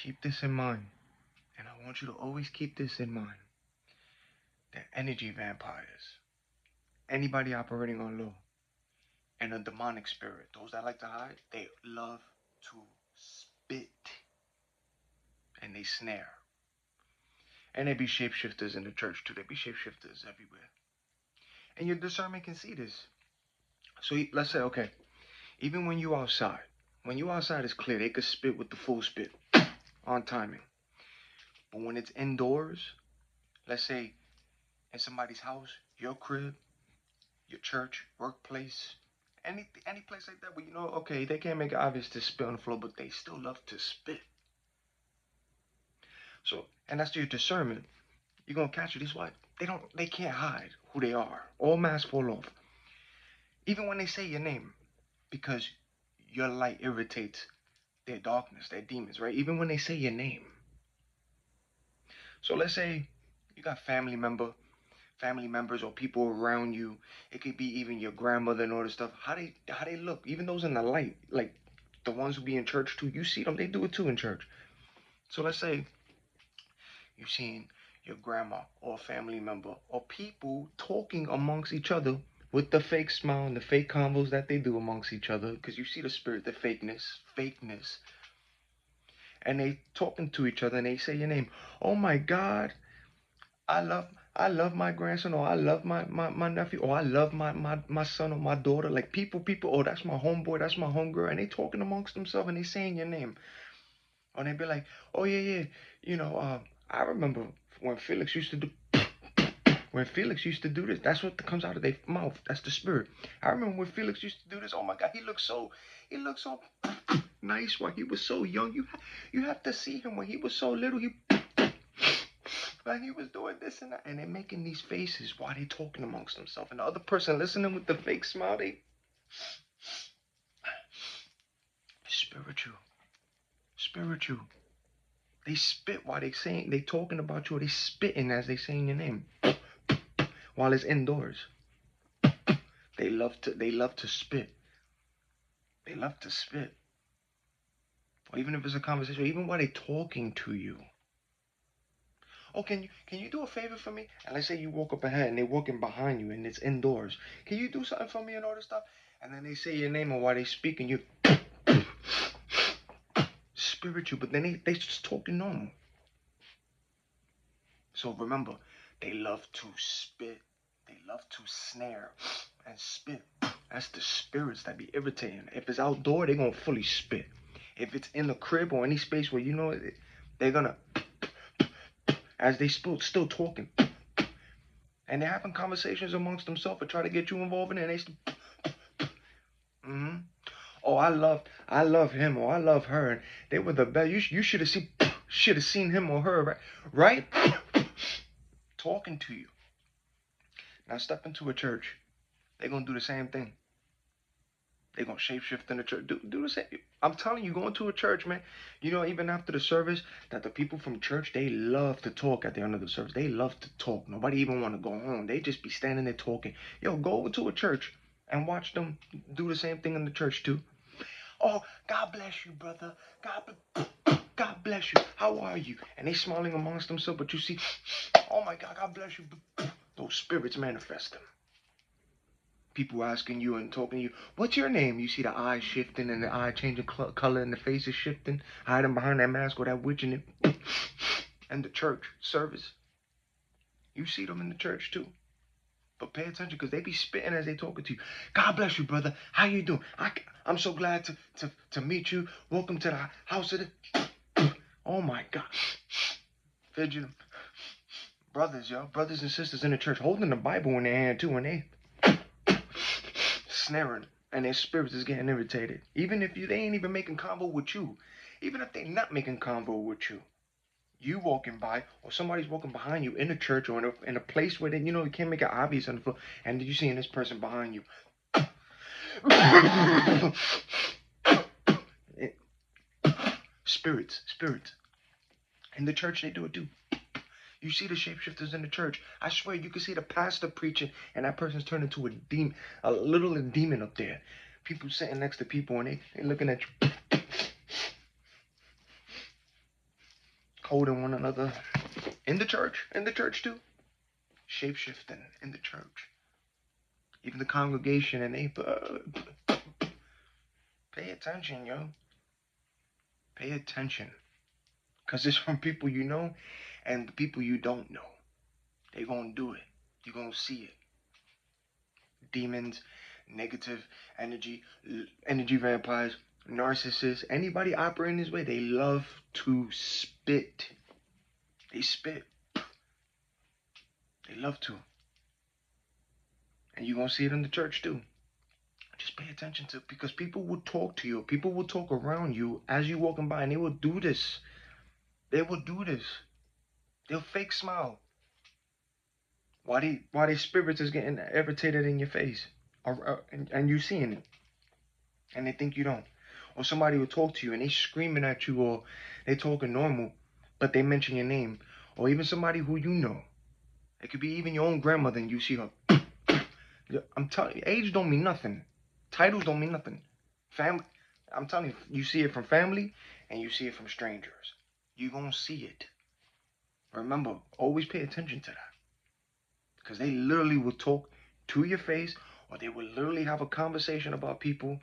Keep this in mind. And I want you to always keep this in mind. That energy vampires, anybody operating on low, and a demonic spirit, those that like to hide, they love to spit and they snare. And they be shapeshifters in the church too. They be shapeshifters everywhere. And your discernment can see this. So let's say, okay, even when you outside it's clear, they could spit with the full spit on timing. But when it's indoors, let's say in somebody's house, your crib, your church, workplace, any place like that where you know, okay, they can't make it obvious to spit on the floor, but they still love to spit. So, and that's your discernment. You're gonna catch it. This why they can't hide who they are. All masks fall off. Even when they say your name, because your light irritates their darkness, their demons, right? Even when they say your name. So let's say you got family members or people around you. It could be even your grandmother and all this stuff. How they look, even those in the light, like the ones who be in church too. You see them, they do it too in church. So let's say you seen your grandma or family member or people talking amongst each other with the fake smile and the fake combos that they do amongst each other, because you see the spirit, the fakeness, and they talking to each other and they say your name. Oh my God, I love I love my grandson, or I love my nephew, or I love my son or my daughter. Like people, oh that's my homeboy, that's my homegirl, and they talking amongst themselves and they saying your name. Or they be like, oh yeah, I remember when Felix used to do this. That's what comes out of their mouth. That's the spirit. I remember when Felix used to do this. Oh my God, he looked so nice while he was so young. You have to see him when he was so little. Like he was doing this and that, and they're making these faces while they talking amongst themselves, and the other person listening with the fake smile. They spiritual. They spit while they talking about you, or they spitting as they saying your name while it's indoors. They love to spit. They love to spit. Or even if it's a conversation, or even while they talking to you. Oh, can you do a favor for me? And let's say you walk up ahead and they're walking behind you and it's indoors. Can you do something for me and all this stuff? And then they say your name, and while they speaking, you spiritual, but then they just talking normal. So remember, they love to spit. They love to snare and spit. That's the spirits that be irritating. If it's outdoor, they're gonna fully spit. If it's in the crib or any space where you know it, they're gonna, as they still talking, and they're having conversations amongst themselves to try to get you involved in it. And they still, mm-hmm. Oh, I love him, or I love her, and they were the best. You should have seen him or her, right? Talking to you. Now step into a church. They're gonna do the same thing. They're gonna shapeshift in the church. Do the same. I'm telling you, going to a church, man. You know, even after the service, that the people from church, they love to talk at the end of the service. They love to talk. Nobody even want to go home. They just be standing there talking. Yo, go over to a church and watch them do the same thing in the church too. Oh, God bless you, brother. God bless you. How are you? And they smiling amongst themselves, but you see, oh my God bless you. Those spirits manifesting. People asking you and talking to you, what's your name? You see the eyes shifting and the eye changing color and the face is shifting, hiding behind that mask or that witch in it. And the church service, you see them in the church too. But pay attention, because they be spitting as they talking to you. God bless you, brother. How you doing? I'm so glad to meet you. Welcome to the house of the... Oh my God. Fidgeting. Brothers and sisters in the church, holding the Bible in their hand too, and they snaring, and their spirits is getting irritated. Even if they ain't even making convo with you, even if they not making convo with you, you walking by, or somebody's walking behind you in a church, or in a place where you can't make it obvious on the floor, and you seeing this person behind you. Spirits. In the church, they do it too. You see the shapeshifters in the church. I swear, you can see the pastor preaching, and that person's turned into a demon, a little demon up there. People sitting next to people, and they looking at you. coding one another in the church too. Shapeshifting in the church. Even the congregation, and they pay attention, yo. Pay attention. Because it's from people you know and the people you don't know. They gonna do it. You gonna see it. Demons, negative energy, energy vampires, narcissists, anybody operating this way, they love to spit. They spit. They love to. And you're gonna see it in the church too. Just pay attention to, because people will talk to you. People will talk around you as you're walking by, and they will do this. They will do this. They'll fake smile. Why they spirits is getting irritated in your face, and you seeing it, and they think you don't. Or somebody will talk to you and they screaming at you, or they talking normal, but they mention your name. Or even somebody who you know. It could be even your own grandmother, and you see her. I'm telling you, age don't mean nothing. Titles don't mean nothing. Family, I'm telling you, you see it from family and you see it from strangers. You're gonna see it. Remember, always pay attention to that. Because they literally will talk to your face, or they will literally have a conversation about people,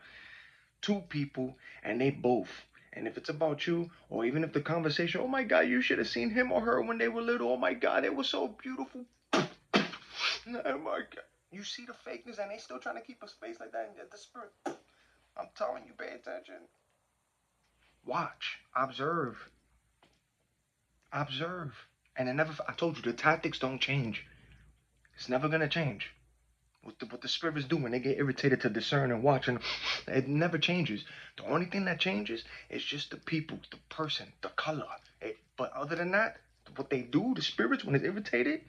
two people, and they both. And if it's about you, or even if the conversation, oh my God, you should have seen him or her when they were little. Oh my God, it was so beautiful. Oh my God. You see the fakeness, and they still trying to keep a space like that in the spirit. I'm telling you, pay attention. Watch. Observe. Observe. And I told you, the tactics don't change. It's never going to change. What the spirits do when they get irritated to discern and watch, and it never changes. The only thing that changes is just the people, the person, the color. But other than that, what they do, the spirits, when it's irritated,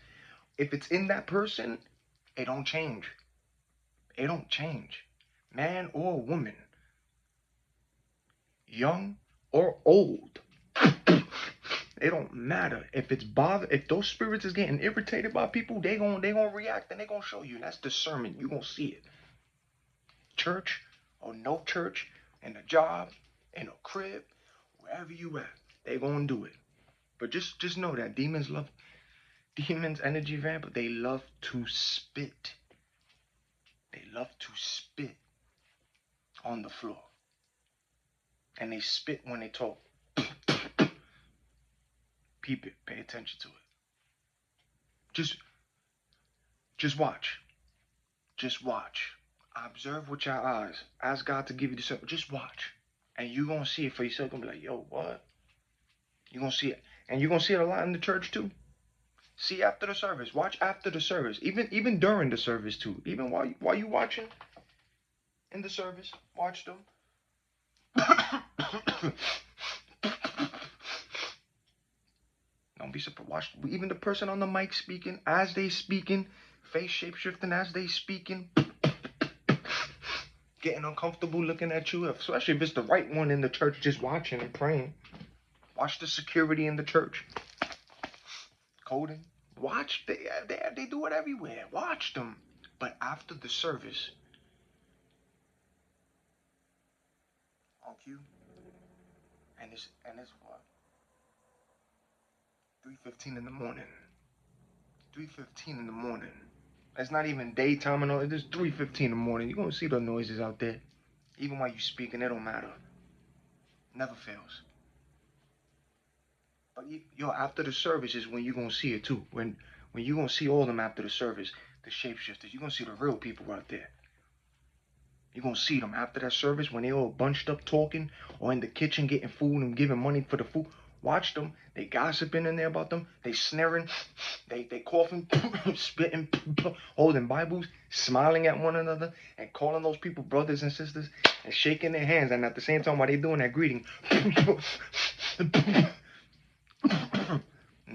if it's in that person, it don't change. It don't change. Man or woman, young or old. It don't matter. If those spirits is getting irritated by people, they gonna react, and they gonna show you. And that's discernment. You gonna see it. Church or no church, in a job, in a crib, wherever you at, they gonna do it. But just know that demons, energy vamp, they love to spit. They love to spit on the floor. And they spit when they talk. Peep it. Pay attention to it. Just watch. Just watch. Observe with your eyes. Ask God to give you the discernment. Just watch. And you're going to see it for yourself. You're going to be like, yo, what? You're going to see it. And you're going to see it a lot in the church too. See after the service. Watch after the service. Even during the service too. Even while you watching in the service. Watch them. Don't be surprised. Watch even the person on the mic speaking, as they speaking, face shape shifting as they speaking, getting uncomfortable looking at you, especially if it's the right one in the church just watching and praying. Watch the security in the church. Coding. Watch. They do it everywhere. Watch them. But after the service, on cue, and it's what? 3:15 in the morning. 3:15 in the morning. It's not even daytime and all. It's 3:15 in the morning. You're gonna see the noises out there. Even while you speaking, it don't matter. Never fails. But yo, after the service is when you're gonna see it too. When you're gonna see all of them after the service, the shapeshifters. You're gonna see the real people out there. You're gonna see them after that service when they all bunched up talking, or in the kitchen getting food and giving money for the food. Watch them. They gossiping in there about them. They snaring. They coughing, spitting, holding Bibles, smiling at one another, and calling those people brothers and sisters, and shaking their hands. And at the same time, while they doing that greeting, and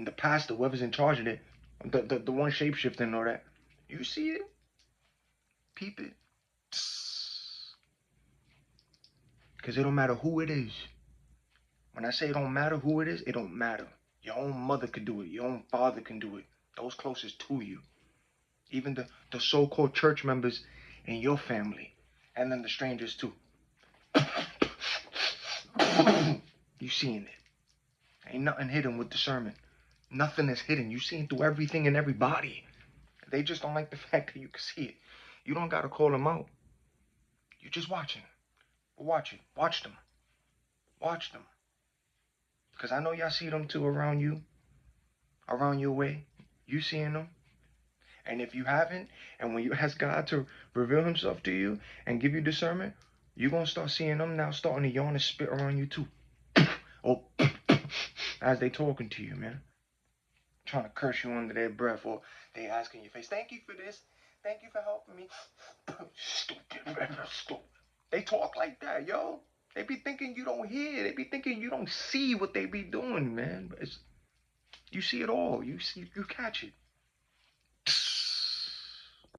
the pastor, whoever's in charge of it, the one shapeshifting and all that, you see it, peep it, because it don't matter who it is. When I say it don't matter who it is, it don't matter. Your own mother could do it. Your own father can do it. Those closest to you. Even the so-called church members in your family. And then the strangers too. You seeing it. Ain't nothing hidden with discernment. Nothing is hidden. You seeing through everything and everybody. They just don't like the fact that you can see it. You don't gotta call them out. You're just watching. Watch it. Watch them. Watch them. Because I know y'all see them too around you, around your way. You seeing them. And if you haven't, and when you ask God to reveal himself to you and give you discernment, you're going to start seeing them now starting to yawn and spit around you too. Or as they talking to you, man. Trying to curse you under their breath, or they asking your face, thank you for this. Thank you for helping me. Stupid, man. Stupid. They talk like that, yo. They be thinking you don't hear. They be thinking you don't see what they be doing, man. You see it all. You catch it.